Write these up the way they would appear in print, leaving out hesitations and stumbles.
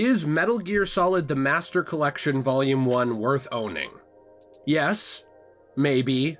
Is Metal Gear Solid The Master Collection Volume 1 worth owning? Yes. Maybe.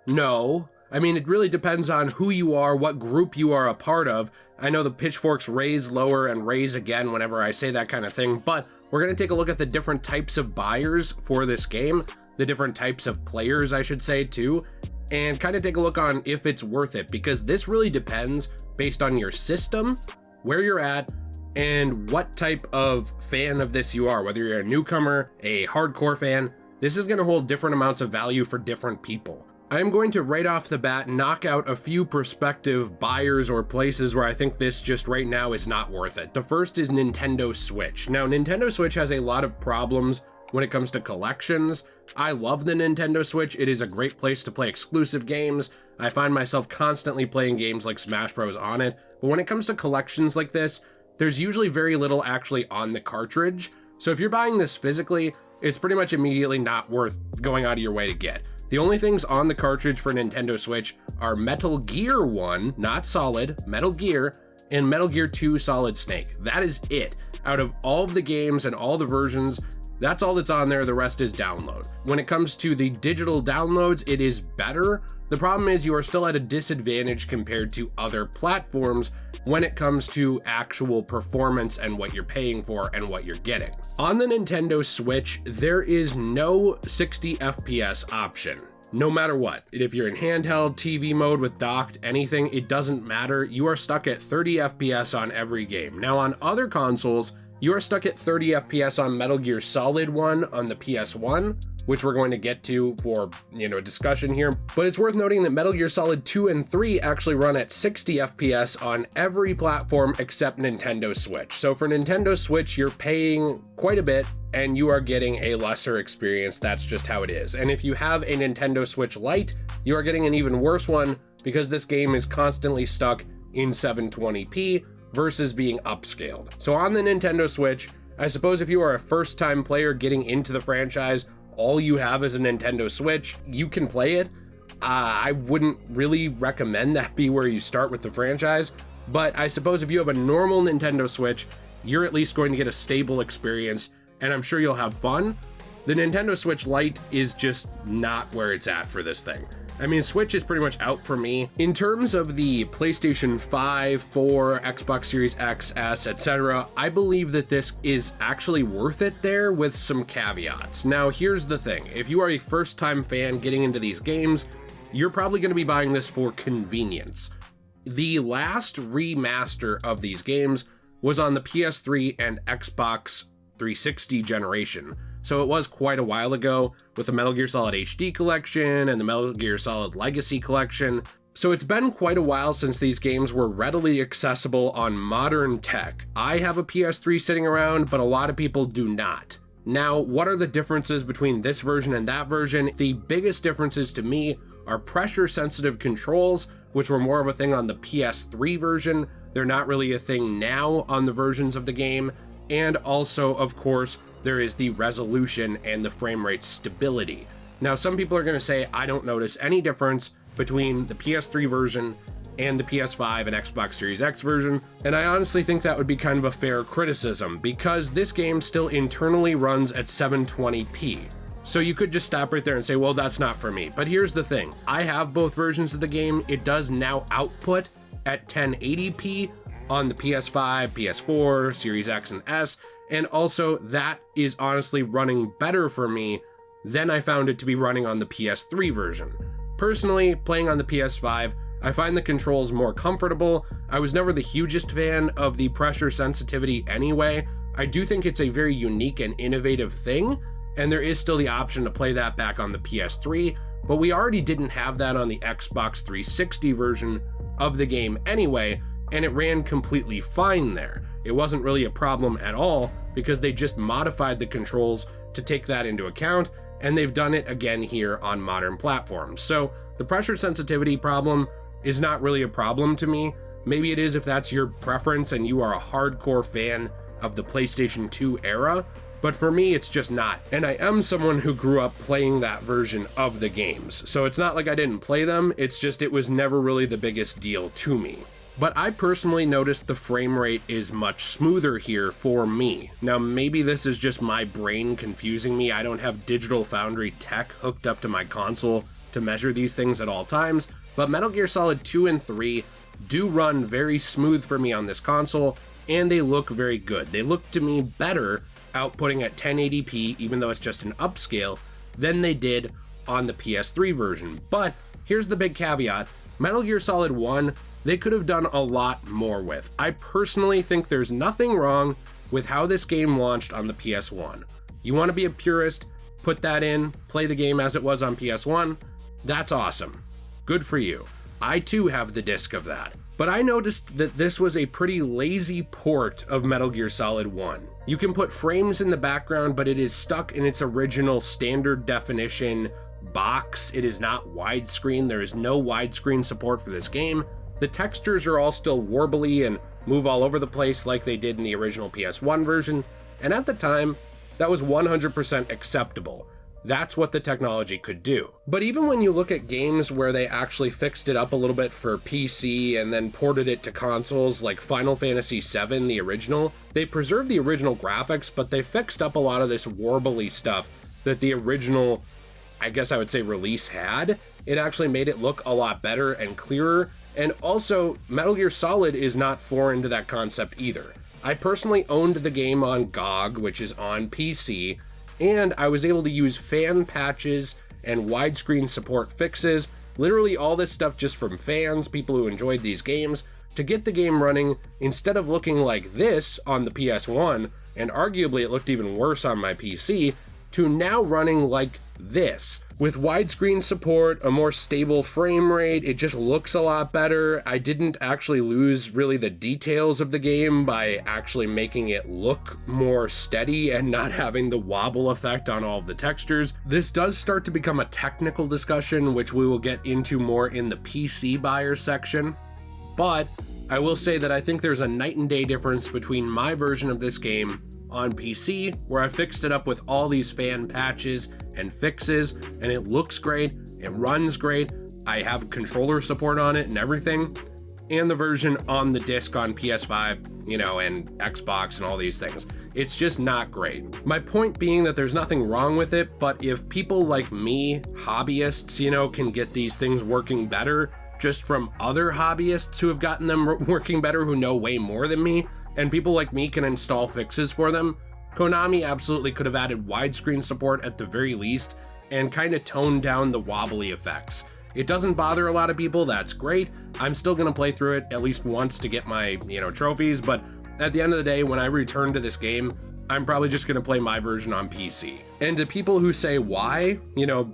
No. I mean, it really depends on who you are, what group you are a part of. I know the pitchforks raise lower and raise again whenever I say that kind of thing, but we're going to take a look at the different types of buyers for this game, the different types of players, I should say, too, and kind of take a look on if it's worth it, because this really depends based on your system, where you're at, and what type of fan of this you are, whether you're a newcomer, a hardcore fan. This is going to hold different amounts of value for different people. I'm going to right off the bat knock out a few prospective buyers or places where I think this just right now is not worth it. The first is Nintendo Switch. Now, Nintendo Switch has a lot of problems when it comes to collections. I love the Nintendo Switch. It is a great place to play exclusive games. I find myself constantly playing games like Smash Bros. On it. But when it comes to collections like this, there's usually very little actually on the cartridge. So if you're buying this physically, it's pretty much immediately not worth going out of your way to get. The only things on the cartridge for Nintendo Switch are Metal Gear 1, not Solid, Metal Gear, and Metal Gear 2 Solid Snake. That is it. Out of all of the games and all the versions, that's all that's on there. The rest is download. When it comes to the digital downloads, it is better. The problem is you are still at a disadvantage compared to other platforms when it comes to actual performance and what you're paying for and what you're getting. On the Nintendo Switch, there is no 60 FPS option. No matter what, if you're in handheld, TV mode with docked, anything, it doesn't matter. You are stuck at 30 FPS on every game. Now on other consoles, you are stuck at 30 FPS on Metal Gear Solid 1 on the PS1, which we're going to get to for, a discussion here. But it's worth noting that Metal Gear Solid 2 and 3 actually run at 60 FPS on every platform except Nintendo Switch. So for Nintendo Switch, you're paying quite a bit and you are getting a lesser experience. That's just how it is. And if you have a Nintendo Switch Lite, you are getting an even worse one because this game is constantly stuck in 720p versus being upscaled. So on the Nintendo Switch, I suppose if you are a first-time player getting into the franchise, all you have is a Nintendo Switch, you can play it. I wouldn't really recommend that be where you start with the franchise, but I suppose if you have a normal Nintendo Switch, you're at least going to get a stable experience, and I'm sure you'll have fun. The Nintendo Switch Lite is just not where it's at for this thing. I mean, Switch is pretty much out for me. In terms of the PlayStation 5, 4, Xbox Series X, S, etc., I believe that this is actually worth it there with some caveats. Now, here's the thing. If you are a first-time fan getting into these games, you're probably going to be buying this for convenience. The last remaster of these games was on the PS3 and Xbox 360 generation. So it was quite a while ago with the Metal Gear Solid HD collection and the Metal Gear Solid Legacy collection. So it's been quite a while since these games were readily accessible on modern tech. I have a PS3 sitting around, but a lot of people do not. Now, what are the differences between this version and that version? The biggest differences to me are pressure sensitive controls, which were more of a thing on the PS3 version. They're not really a thing now on the versions of the game. And also, of course, there is the resolution and the frame rate stability. Now, some people are going to say, I don't notice any difference between the PS3 version and the PS5 and Xbox Series X version, and I honestly think that would be kind of a fair criticism, because this game still internally runs at 720p. So you could just stop right there and say, well, that's not for me. But here's the thing. I have both versions of the game. It does now output at 1080p on the PS5, PS4, Series X and S, and also that is honestly running better for me than I found it to be running on the PS3 version. Personally, playing on the PS5, I find the controls more comfortable. I was never the hugest fan of the pressure sensitivity anyway. I do think it's a very unique and innovative thing, and there is still the option to play that back on the PS3, but we already didn't have that on the Xbox 360 version of the game anyway, and it ran completely fine there. It wasn't really a problem at all because they just modified the controls to take that into account, and they've done it again here on modern platforms. So the pressure sensitivity problem is not really a problem to me. Maybe it is if that's your preference and you are a hardcore fan of the PlayStation 2 era, but for me it's just not. And I am someone who grew up playing that version of the games, so it's not like I didn't play them, it's just it was never really the biggest deal to me. But I personally noticed the frame rate is much smoother here for me. Now maybe this is just my brain confusing me. I don't have Digital Foundry tech hooked up to my console to measure these things at all times, but Metal Gear Solid 2 and 3 do run very smooth for me on this console, and they look very good. They look to me better outputting at 1080p, even though it's just an upscale, than they did on the PS3 version. But here's the big caveat. Metal Gear Solid 1, they could have done a lot more with. I personally think there's nothing wrong with how this game launched on the PS1. You want to be a purist, put that in, play the game as it was on PS1, that's awesome. Good for you. I too have the disc of that. But I noticed that this was a pretty lazy port of Metal Gear Solid 1. You can put frames in the background, but it is stuck in its original standard definition box. It is not widescreen. There is no widescreen support for this game. The textures are all still warbly and move all over the place like they did in the original PS1 version. And at the time, that was 100% acceptable. That's what the technology could do. But even when you look at games where they actually fixed it up a little bit for PC and then ported it to consoles like Final Fantasy VII, the original, they preserved the original graphics, but they fixed up a lot of this warbly stuff that the original, I guess I would say, release had. It actually made it look a lot better and clearer. And also, Metal Gear Solid is not foreign to that concept either. I personally owned the game on GOG, which is on PC, and I was able to use fan patches and widescreen support fixes, literally all this stuff just from fans, people who enjoyed these games, to get the game running instead of looking like this on the PS1, and arguably it looked even worse on my PC, to now running like this. With widescreen support, a more stable frame rate, it just looks a lot better. I didn't actually lose really the details of the game by actually making it look more steady and not having the wobble effect on all of the textures. This does start to become a technical discussion, which we will get into more in the PC buyer section. But I will say that I think there's a night and day difference between my version of this game on PC, where I fixed it up with all these fan patches and fixes, and it looks great, it runs great, I have controller support on it and everything, and the version on the disc on PS5, and Xbox and all these things. It's just not great. My point being that there's nothing wrong with it, but if people like me, hobbyists, can get these things working better just from other hobbyists who have gotten them working better, who know way more than me, and people like me can install fixes for them, Konami absolutely could have added widescreen support at the very least and kind of toned down the wobbly effects. It doesn't bother a lot of people, that's great. I'm still gonna play through it at least once to get my, trophies, but at the end of the day, when I return to this game, I'm probably just gonna play my version on PC. And to people who say why,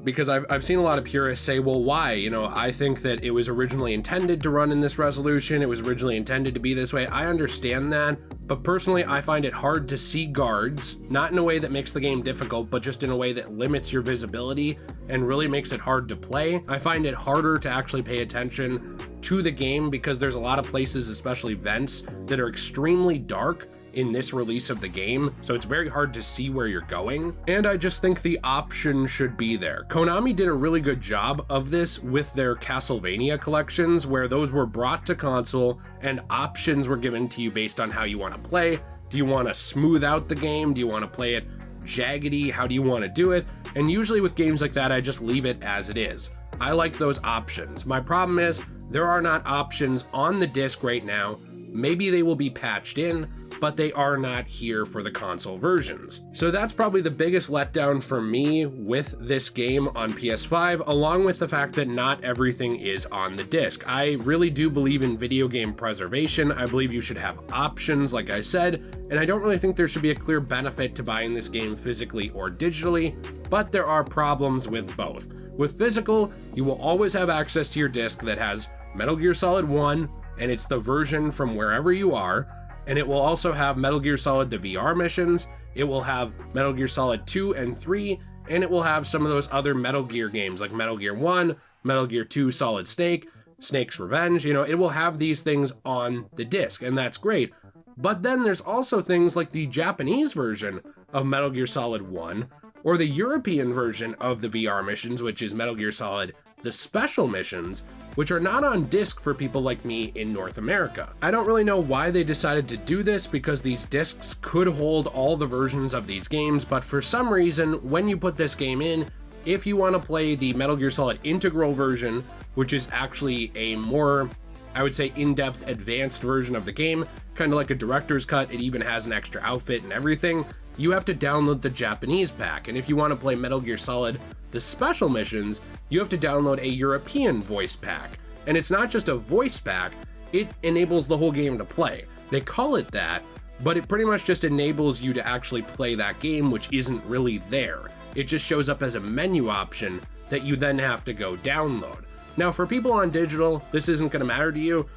because I've seen a lot of purists say, well, why? I think that it was originally intended to run in this resolution, it was originally intended to be this way. I understand that, but personally, I find it hard to see guards, not in a way that makes the game difficult, but just in a way that limits your visibility and really makes it hard to play. I find it harder to actually pay attention to the game because there's a lot of places, especially vents, that are extremely dark in this release of the game, so it's very hard to see where you're going, and I just think the option should be there. Konami did a really good job of this with their Castlevania collections, where those were brought to console and options were given to you based on how you want to play. Do you want to smooth out the game? Do you want to play it jaggedy? How do you want to do it? And usually with games like that, I just leave it as it is. I like those options. My problem is there are not options on the disc right now. Maybe they will be patched in, but they are not here for the console versions. So that's probably the biggest letdown for me with this game on PS5, along with the fact that not everything is on the disc. I really do believe in video game preservation. I believe you should have options, like I said, and I don't really think there should be a clear benefit to buying this game physically or digitally, but there are problems with both. With physical, you will always have access to your disc that has Metal Gear Solid 1, and it's the version from wherever you are, and it will also have Metal Gear Solid the VR missions, it will have Metal Gear Solid 2 and 3, and it will have some of those other Metal Gear games like Metal Gear 1, Metal Gear 2 Solid Snake, Snake's Revenge, it will have these things on the disc, and that's great. But then there's also things like the Japanese version of Metal Gear Solid 1, or the European version of the VR missions, which is Metal Gear Solid the Special Missions, which are not on disc for people like me in North America. I don't really know why they decided to do this, because these discs could hold all the versions of these games, but for some reason, when you put this game in, if you want to play the Metal Gear Solid Integral version, which is actually a more, I would say, in-depth, advanced version of the game, kind of like a director's cut, it even has an extra outfit and everything, you have to download the Japanese pack. And if you want to play Metal Gear Solid the Special Missions, you have to download a European voice pack. And it's not just a voice pack, it enables the whole game to play. They call it that, but it pretty much just enables you to actually play that game, which isn't really there. It just shows up as a menu option that you then have to go download. Now, for people on digital, this isn't going to matter to you,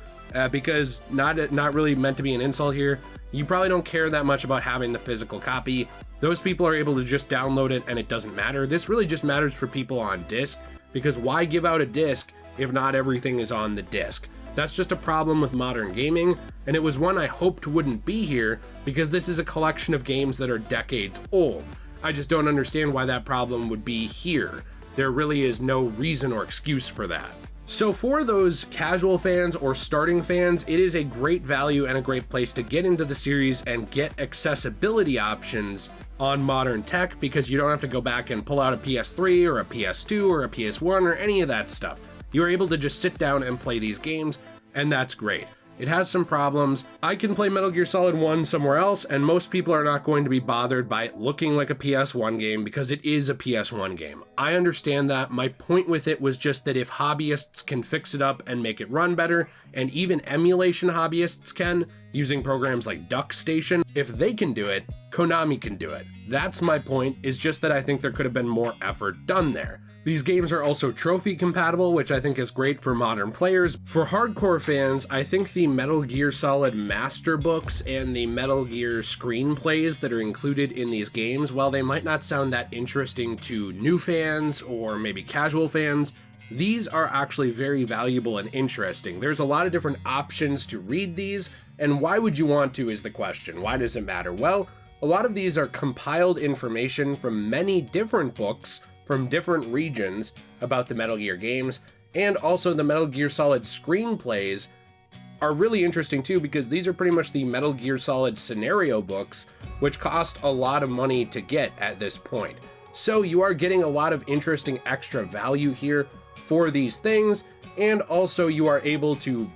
because not really meant to be an insult here. You probably don't care that much about having the physical copy. Those people are able to just download it and it doesn't matter. This really just matters for people on disc, because why give out a disc if not everything is on the disc? That's just a problem with modern gaming, and it was one I hoped wouldn't be here, because this is a collection of games that are decades old. I just don't understand why that problem would be here. There really is no reason or excuse for that. So for those casual fans or starting fans, it is a great value and a great place to get into the series and get accessibility options on modern tech, because you don't have to go back and pull out a PS3 or a PS2 or a PS1 or any of that stuff. You're able to just sit down and play these games, and that's great. It has some problems. I can play Metal Gear Solid 1 somewhere else, and most people are not going to be bothered by it looking like a PS1 game, because it is a PS1 game. I understand that. My point with it was just that if hobbyists can fix it up and make it run better, and even emulation hobbyists can, using programs like DuckStation, if they can do it, Konami can do it. That's my point, is just that I think there could have been more effort done there. These games are also trophy compatible, which I think is great for modern players. For hardcore fans, I think the Metal Gear Solid Master Books and the Metal Gear screenplays that are included in these games, while they might not sound that interesting to new fans or maybe casual fans, these are actually very valuable and interesting. There's a lot of different options to read these, and why would you want to is the question. Why does it matter? Well, a lot of these are compiled information from many different books from different regions about the Metal Gear games, and also the Metal Gear Solid screenplays are really interesting too, because these are pretty much the Metal Gear Solid scenario books, which cost a lot of money to get at this point. So you are getting a lot of interesting extra value here for these things, and also you are able to,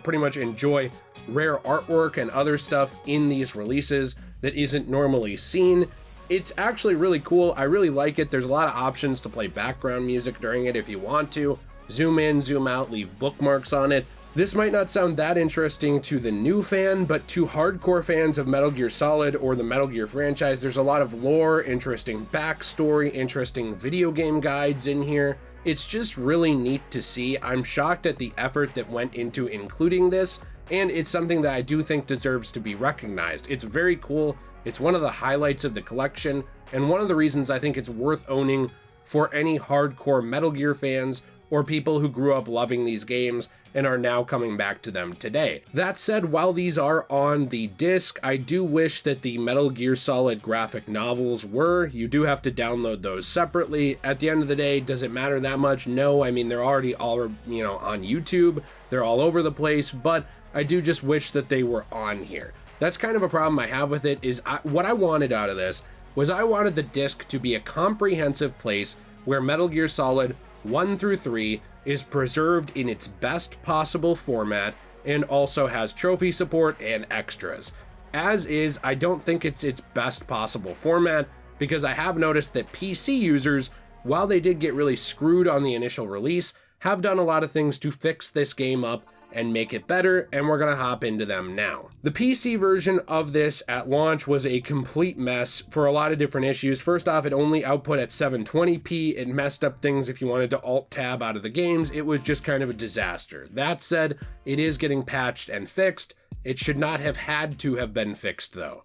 pretty much enjoy rare artwork and other stuff in these releases that isn't normally seen. It's actually really cool. I really like it. There's a lot of options to play background music during it if you want to. Zoom in, zoom out, leave bookmarks on it. This might not sound that interesting to the new fan, but to hardcore fans of Metal Gear Solid or the Metal Gear franchise, there's a lot of lore, interesting backstory, interesting video game guides in here. It's just really neat to see. I'm shocked at the effort that went into including this, and it's something that I do think deserves to be recognized. It's very cool. It's one of the highlights of the collection, and one of the reasons I think it's worth owning for any hardcore Metal Gear fans or people who grew up loving these games and are now coming back to them today. That said, while these are on the disc, I do wish that the Metal Gear Solid graphic novels were. You do have to download those separately. At the end of the day, does it matter that much? No, I mean, they're already all, on YouTube. They're all over the place, but I do just wish that they were on here. That's kind of a problem I have with it, is what I wanted out of this was I wanted the disc to be a comprehensive place where Metal Gear Solid 1 through 3 is preserved in its best possible format and also has trophy support and extras. As is, I don't think it's its best possible format, because I have noticed that PC users, while they did get really screwed on the initial release, have done a lot of things to fix this game up and make it better, and we're gonna hop into them now. The PC version of this at launch was a complete mess for a lot of different issues. First off, it only output at 720p. It messed up things if you wanted to alt-tab out of the games. It was just kind of a disaster. That said, it is getting patched and fixed. It should not have had to have been fixed though.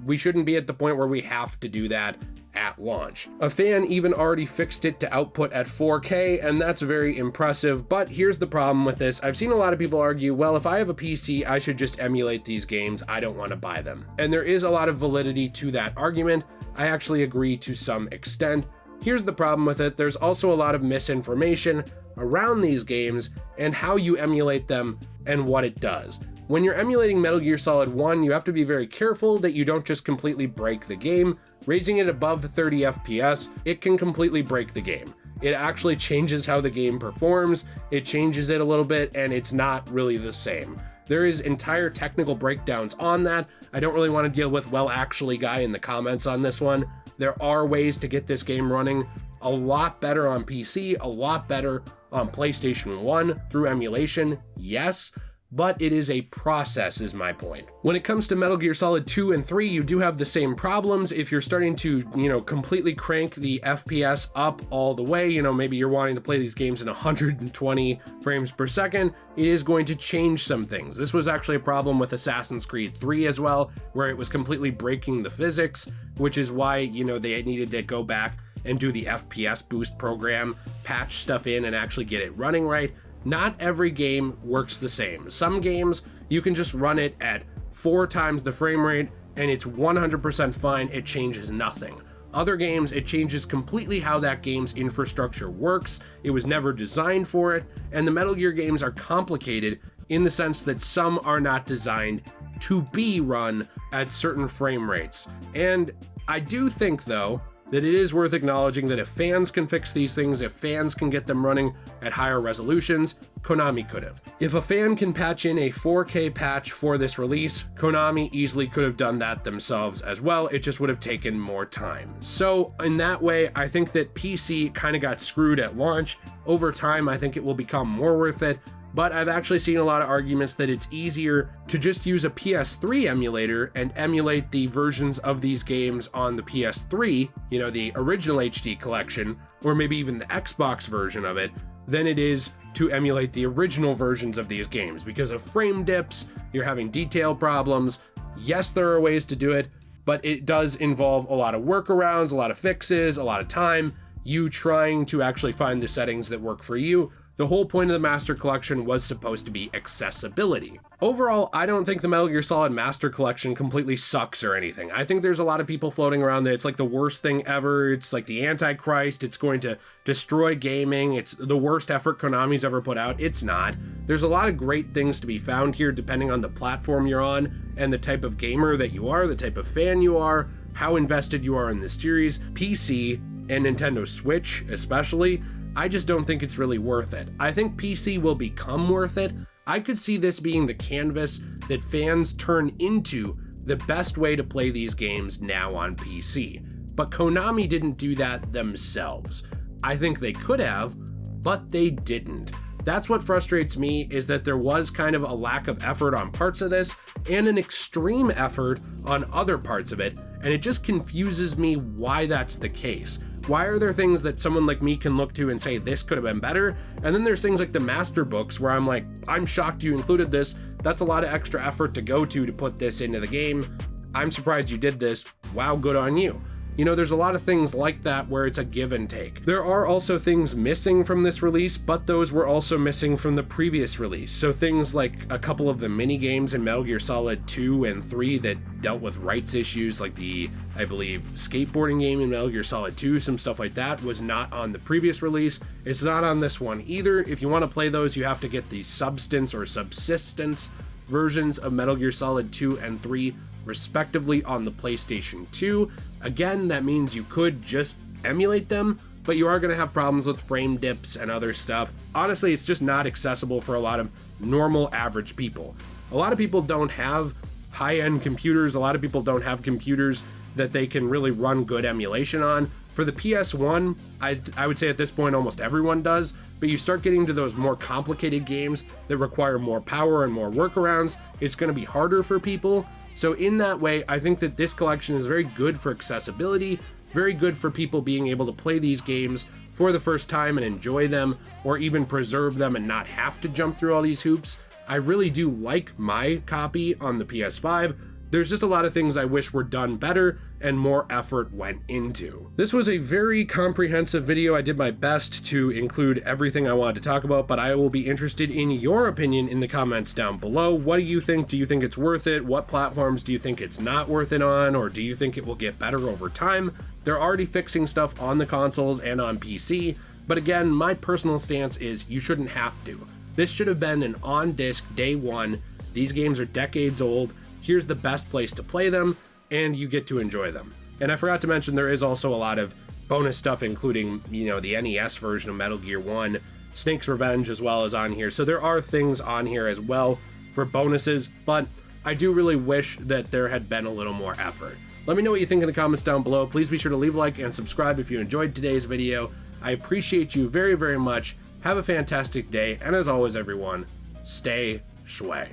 We shouldn't be at the point where we have to do that at launch. A fan even already fixed it to output at 4K, and that's very impressive, but here's the problem with this. I've seen a lot of people argue, well, if I have a PC, I should just emulate these games. I don't want to buy them. And there is a lot of validity to that argument. I actually agree to some extent. Here's the problem with it. There's also a lot of misinformation around these games and how you emulate them and what it does. When you're emulating Metal Gear Solid 1, you have to be very careful that you don't just completely break the game. Raising it above 30 FPS, it can completely break the game. It actually changes how the game performs, it changes it a little bit, and it's not really the same. There is entire technical breakdowns on that. I don't really want to deal with well actually guy in the comments on this one. There are ways to get this game running a lot better on PC, a lot better on PlayStation 1 through emulation, yes, but it is a process is my point. When it comes to Metal Gear Solid 2 and 3, you do have the same problems. If you're starting to, completely crank the FPS up all the way, maybe you're wanting to play these games in 120 frames per second, it is going to change some things. This was actually a problem with Assassin's Creed 3 as well, where it was completely breaking the physics, which is why, they needed to go back and do the FPS boost program, patch stuff in and actually get it running right. Not every game works the same. Some games, you can just run it at 4 times the frame rate and it's 100% fine, it changes nothing. Other games, it changes completely how that game's infrastructure works. It was never designed for it, and the Metal Gear games are complicated in the sense that some are not designed to be run at certain frame rates. And I do think, though, that it is worth acknowledging that if fans can fix these things, if fans can get them running at higher resolutions, Konami could have. If a fan can patch in a 4K patch for this release, Konami easily could have done that themselves as well. It just would have taken more time. So in that way, I think that PC kind of got screwed at launch. Over time, I think it will become more worth it. But I've actually seen a lot of arguments that it's easier to just use a PS3 emulator and emulate the versions of these games on the PS3, the original HD collection, or maybe even the Xbox version of it, than it is to emulate the original versions of these games. Because of frame dips, you're having detail problems. Yes, there are ways to do it, but it does involve a lot of workarounds, a lot of fixes, a lot of time, you trying to actually find the settings that work for you. The whole point of the Master Collection was supposed to be accessibility. Overall, I don't think the Metal Gear Solid Master Collection completely sucks or anything. I think there's a lot of people floating around that it's like the worst thing ever, it's like the Antichrist, it's going to destroy gaming, it's the worst effort Konami's ever put out. It's not. There's a lot of great things to be found here depending on the platform you're on and the type of gamer that you are, the type of fan you are, how invested you are in this series. PC and Nintendo Switch especially, I just don't think it's really worth it. I think PC will become worth it. I could see this being the canvas that fans turn into the best way to play these games now on PC. But Konami didn't do that themselves. I think they could have, but they didn't. That's what frustrates me, is that there was kind of a lack of effort on parts of this and an extreme effort on other parts of it, and it just confuses me why that's the case. Why are there things that someone like me can look to and say this could have been better? And then there's things like the master books where I'm like, I'm shocked you included this. That's a lot of extra effort to go to put this into the game. I'm surprised you did this. Wow, good on you. There's a lot of things like that where it's a give and take. There are also things missing from this release, but those were also missing from the previous release. So things like a couple of the mini games in Metal Gear Solid 2 and 3 that dealt with rights issues, like the, I believe, skateboarding game in Metal Gear Solid 2, some stuff like that was not on the previous release. It's not on this one either. If you want to play those, you have to get the substance or subsistence versions of Metal Gear Solid 2 and 3 respectively on the PlayStation 2. Again, that means you could just emulate them, but you are going to have problems with frame dips and other stuff. Honestly, it's just not accessible for a lot of normal average people. A lot of people don't have high-end computers. A lot of people don't have computers that they can really run good emulation on. For the PS1, I would say at this point almost everyone does, but you start getting to those more complicated games that require more power and more workarounds, it's going to be harder for people. So in that way, I think that this collection is very good for accessibility, very good for people being able to play these games for the first time and enjoy them, or even preserve them and not have to jump through all these hoops. I really do like my copy on the PS5. There's just a lot of things I wish were done better and more effort went into. This was a very comprehensive video. I did my best to include everything I wanted to talk about, but I will be interested in your opinion in the comments down below. What do you think? Do you think it's worth it? What platforms do you think it's not worth it on? Or do you think it will get better over time? They're already fixing stuff on the consoles and on PC, but again, my personal stance is you shouldn't have to. This should have been an on-disc day one. These games are decades old. Here's the best place to play them, and you get to enjoy them. And I forgot to mention there is also a lot of bonus stuff, including, you know, the NES version of Metal Gear 1, Snake's Revenge as well as on here. So there are things on here as well for bonuses, but I do really wish that there had been a little more effort. Let me know what you think in the comments down below. Please be sure to leave a like and subscribe if you enjoyed today's video. I appreciate you very, very much. Have a fantastic day, and as always, everyone, stay shui.